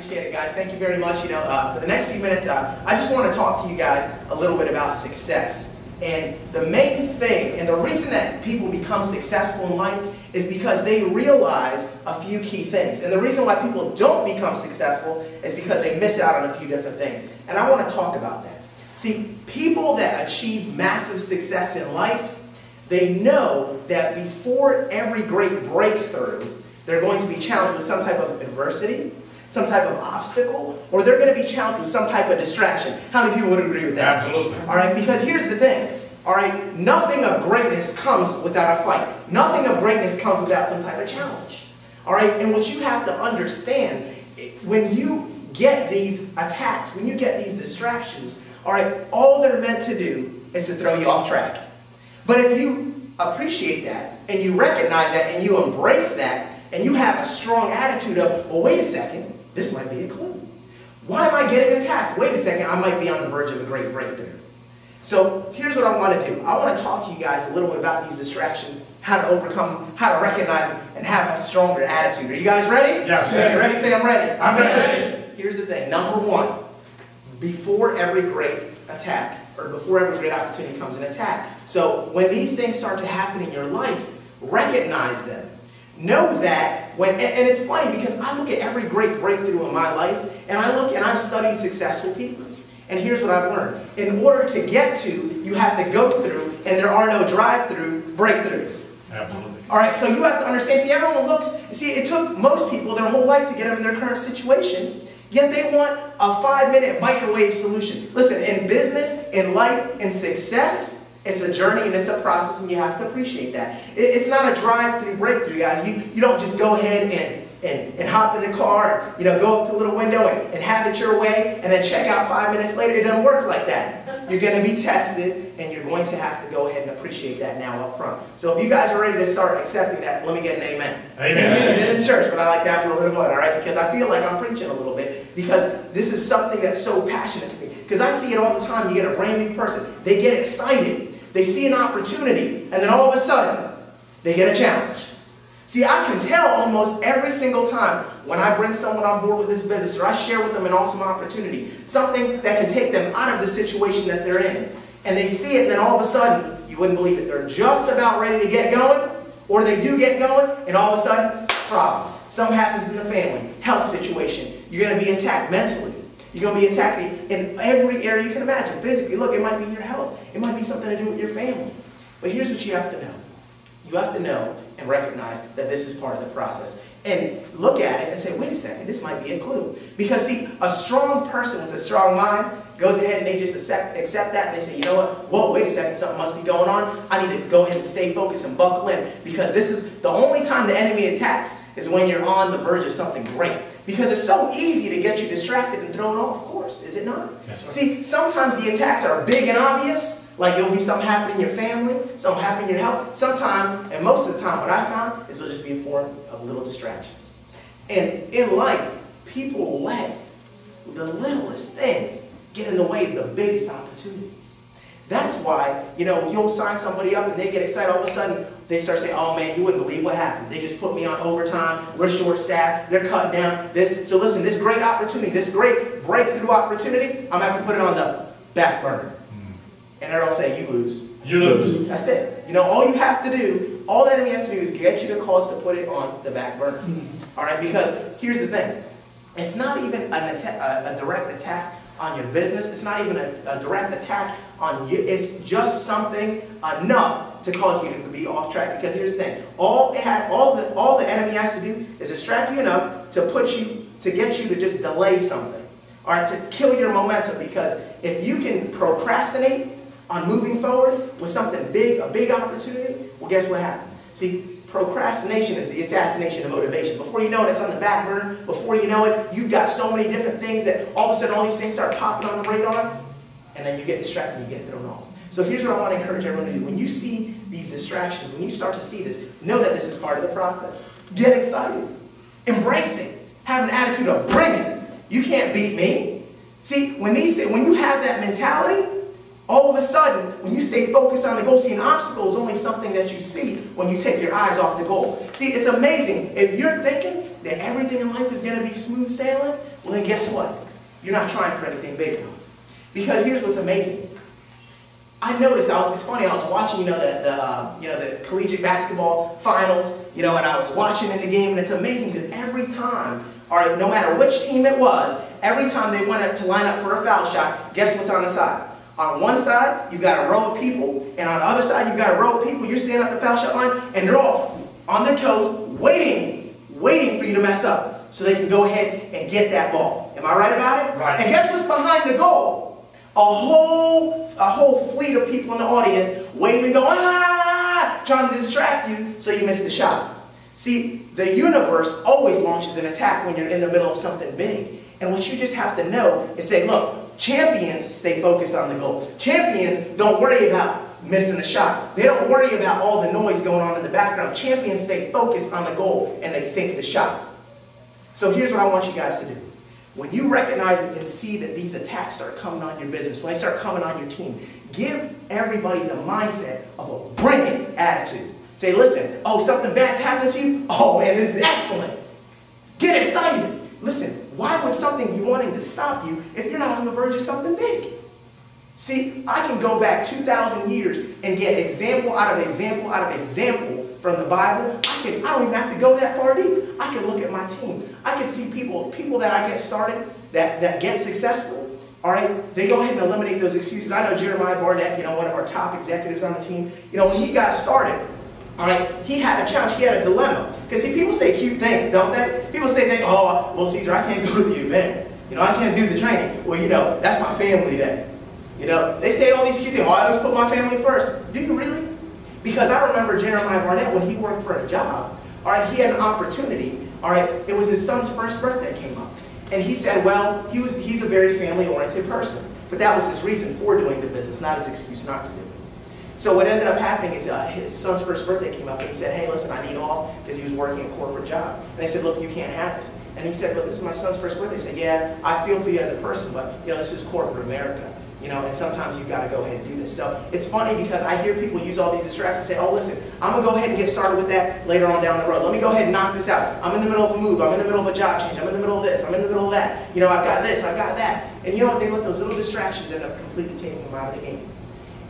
appreciate it, guys. Thank you very much. For the next few minutes, I just want to talk to you guys a little bit about success. And the main thing, and the reason that people become successful in life is because they realize a few key things. And the reason why people don't become successful is because they miss out on a few different things. And I want to talk about that. See, people that achieve massive success in life, they know that before every great breakthrough, they're going to be challenged with some type of adversity, some type of obstacle, or they're going to be challenged with some type of distraction. How many people would agree with that? Absolutely. All right, because here's the thing. All right, nothing of greatness comes without a fight. Nothing of greatness comes without some type of challenge. All right, and what you have to understand, when you get these attacks, when you get these distractions, all right, all they're meant to do is to throw you off track. But if you appreciate that, and you recognize that, and you embrace that, and you have a strong attitude of, well, wait a second, this might be a clue. Why am I getting attacked? Wait a second, I might be on the verge of a great breakthrough. So here's what I want to do. I want to talk to you guys a little bit about these distractions, how to overcome them, how to recognize them, and have a stronger attitude. Are you guys ready? Yes. Are you ready? Say, I'm ready. I'm ready. Here's the thing. Number one, before every great attack, or before every great opportunity comes an attack. So when these things start to happen in your life, recognize them. Know that when, and it's funny because I look at every great breakthrough in my life, and I look and I've studied successful people. And here's what I've learned. In order to get to, you have to go through, and there are no drive-through breakthroughs. Absolutely. All right, so you have to understand, see, everyone looks, see, it took most people their whole life to get them in their current situation, yet they want a 5-minute microwave solution. Listen, in business, in life, in success, it's a journey and it's a process, and you have to appreciate that. It's not a drive-through breakthrough, guys. You don't just go ahead and hop in the car, and, go up to the little window and have it your way, and then check out 5 minutes later. It doesn't work like that. You're going to be tested, and you're going to have to go ahead and appreciate that now up front. So if you guys are ready to start accepting that, let me get an amen. Amen. I'm in church, but I like to have a little bit of fun, all right? Because I feel like I'm preaching a little bit, because this is something that's so passionate to me. Because I see it all the time. You get a brand new person. They get excited. They see an opportunity, and then all of a sudden, they get a challenge. See, I can tell almost every single time when I bring someone on board with this business, or I share with them an awesome opportunity, something that can take them out of the situation that they're in. And they see it, and then all of a sudden, you wouldn't believe it. They're just about ready to get going, or they do get going, and all of a sudden, problem. Something happens in the family, health situation. You're going to be attacked mentally. You're going to be attacked in every area you can imagine. Physically, look, it might be your health. It might be something to do with your family. But here's what you have to know. You have to know and recognize that this is part of the process. And look at it and say, wait a second, this might be a clue. Because see, a strong person with a strong mind goes ahead and they just accept that, and they say, you know what, whoa, wait a second, something must be going on. I need to go ahead and stay focused and buckle in. Because this is the only time the enemy attacks is when you're on the verge of something great. Because it's so easy to get you distracted and thrown off course, is it not? Yes, sir. See, sometimes the attacks are big and obvious. Like there'll be something happening in your family, something happening in your health. Sometimes, and most of the time, what I found is it'll just be a form of little distractions. And in life, people let the littlest things get in the way of the biggest opportunities. That's why, you'll sign somebody up and they get excited. All of a sudden, they start saying, oh man, you wouldn't believe what happened. They just put me on overtime. We're short-staffed. They're cutting down this. So listen, this great opportunity, this great breakthrough opportunity, I'm going to have to put it on the back burner. And everyone say, you lose. You lose. That's it. All you have to do, all the enemy has to do is get you to cause to put it on the back burner. All right? Because here's the thing. It's not even a direct attack on your business. It's not even a direct attack on you. It's just something enough to cause you to be off track. Because here's the thing. All the enemy has to do is distract you enough to get you to just delay something. All right? To kill your momentum. Because if you can procrastinate on moving forward with something big, a big opportunity, well, guess what happens? See, procrastination is the assassination of motivation. Before you know it, it's on the back burner. Before you know it, you've got so many different things that all of a sudden all these things start popping on the radar, and then you get distracted and you get thrown off. So here's what I want to encourage everyone to do. When you see these distractions, when you start to see this, know that this is part of the process. Get excited. Embrace it. Have an attitude of bring it. You can't beat me. See, when you have that mentality, All of a sudden, when you stay focused on the goal, see, an obstacle is only something that you see when you take your eyes off the goal. See, it's amazing. If you're thinking that everything in life is going to be smooth sailing, well then guess what? You're not trying for anything big enough. Because here's what's amazing. I noticed, it's funny, I was watching, the collegiate basketball finals, and I was watching in the game, and it's amazing because every time, all right, no matter which team it was, every time they went up to line up for a foul shot, guess what's on the side? On one side, you've got a row of people, and on the other side, you've got a row of people. You're standing at the foul shot line, and they're all on their toes, waiting for you to mess up, so they can go ahead and get that ball. Am I right about it? Right. And guess what's behind the goal? A whole fleet of people in the audience waving, going, ah, trying to distract you so you miss the shot. See, the universe always launches an attack when you're in the middle of something big. And what you just have to know is say, look, champions stay focused on the goal. Champions don't worry about missing a shot. They don't worry about all the noise going on in the background. Champions stay focused on the goal and they sink the shot. So here's what I want you guys to do. When you recognize and see that these attacks start coming on your business, when they start coming on your team, give everybody the mindset of a bring it attitude. Say, listen, oh, something bad's happening to you? Oh man, this is excellent. Get excited. Listen, why would something be wanting to stop you if you're not on the verge of something big? See, I can go back 2,000 years and get example out of example out of example from the Bible. I don't even have to go that far deep. I can look at my team. I can see people that I get started, that get successful. All right, they go ahead and eliminate those excuses. I know Jeremiah Barnett, one of our top executives on the team. When he got started, all right, he had a challenge, he had a dilemma. Because see, people say cute things, don't they? People say things, oh, well, Cesar, I can't go to the event. I can't do the training. Well, that's my family day. They say all these cute things. Oh, I always put my family first. Do you really? Because I remember Jeremiah Barnett, when he worked for a job, all right, he had an opportunity. All right, it was his son's first birthday came up. And he said, well, he's a very family-oriented person. But that was his reason for doing the business, not his excuse not to do it. So what ended up happening is his son's first birthday came up and he said, hey, listen, I need off because he was working a corporate job. And they said, look, you can't have it. And he said, but this is my son's first birthday. He said, yeah, I feel for you as a person, but this is corporate America. And sometimes you've got to go ahead and do this. So it's funny because I hear people use all these distractions and say, oh, listen, I'm going to go ahead and get started with that later on down the road. Let me go ahead and knock this out. I'm in the middle of a move. I'm in the middle of a job change. I'm in the middle of this. I'm in the middle of that. I've got this. I've got that. And you know what? They let those little distractions end up completely taking them out of the game.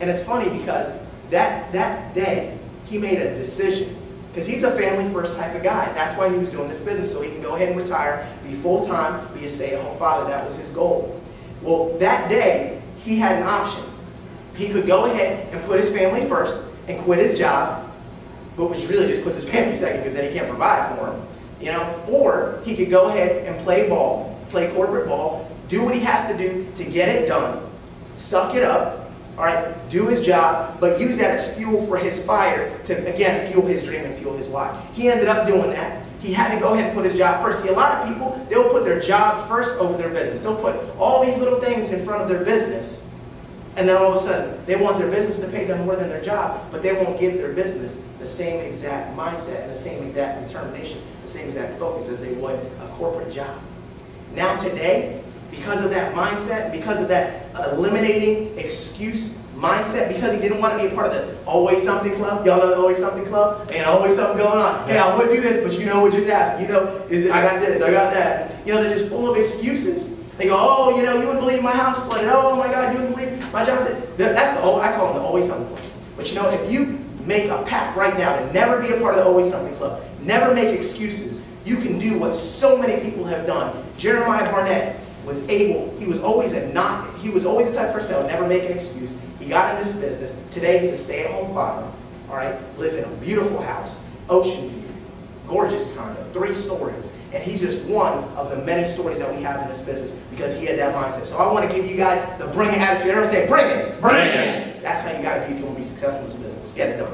And it's funny because that day, he made a decision. Because he's a family-first type of guy. That's why he was doing this business, so he can go ahead and retire, be full-time, be a stay-at-home father. That was his goal. Well, that day, he had an option. He could go ahead and put his family first and quit his job, but which really just puts his family second because then he can't provide for him. Or he could go ahead and play ball, play corporate ball, do what he has to do to get it done, suck it up, all right, do his job, but use that as fuel for his fire to, again, fuel his dream and fuel his life. He ended up doing that. He had to go ahead and put his job first. See, a lot of people, they'll put their job first over their business. They'll put all these little things in front of their business, and then all of a sudden, they want their business to pay them more than their job, but they won't give their business the same exact mindset and the same exact determination, the same exact focus as they would a corporate job. Now today, because of that mindset, because of that eliminating excuse mindset, because he didn't want to be a part of the always something club. Y'all know the always something club? And always something going on. Hey, I would do this, but what just happened? I got this, I got that. They're just full of excuses. They go, oh, you wouldn't believe my house flooded. Oh my God, you wouldn't believe my job. I call them the always something club. But if you make a pact right now to never be a part of the always something club, never make excuses, you can do what so many people have done. Jeremiah Barnett was always the type of person that would never make an excuse. He got in this business. Today he's a stay-at-home father, all right, lives in a beautiful house, ocean view, gorgeous condo, 3 stories. And he's just one of the many stories that we have in this business because he had that mindset. So I want to give you guys the bring it attitude. Everyone say, bring it. Bring it. That's how you got to be if you want to be successful in this business. Get it done.